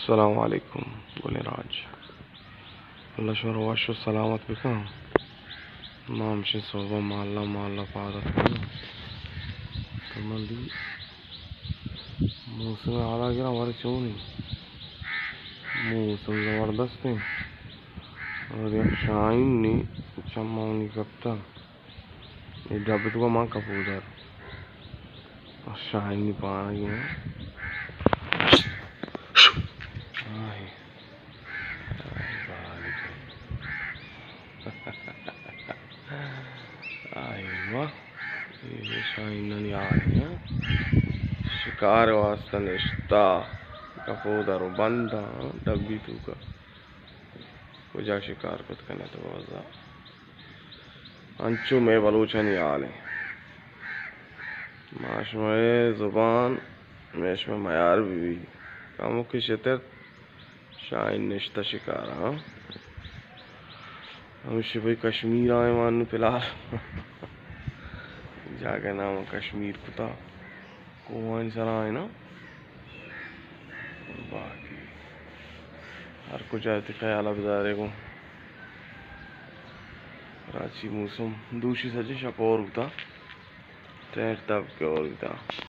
السلام علیکم بولے راج اللہ شور واش سلامت بکم مامش صوبہ مالا پادت تملی موسم اعلیٰ گرا ہمارے چونی موسم زبردست ہے اور یہ شاہین نے چمونی کپتا یہ ڈبت کو ماں کپودر اور شاہین نہیں پانا گیا شکار واسطہ نشتا کپودر بندہ ڈبی تو کا کجا شکار کت کنا تو بازا انچو میں بلوچنی آلے ماش میں زبان میش میں معیار بھی کاموں کی شتر شاہین نشتا شکار ہاں ہمشہ بھائی کشمیر آئے مانو فی الحال جاگہ نام کشمیر کتا کوہانی سرا ہے نا باقی ہر کچھ آئے خیال بدارے کو کراچی موسم دوشی سجے شپ اور ہوتا ٹینٹ دب کے اور ہوتا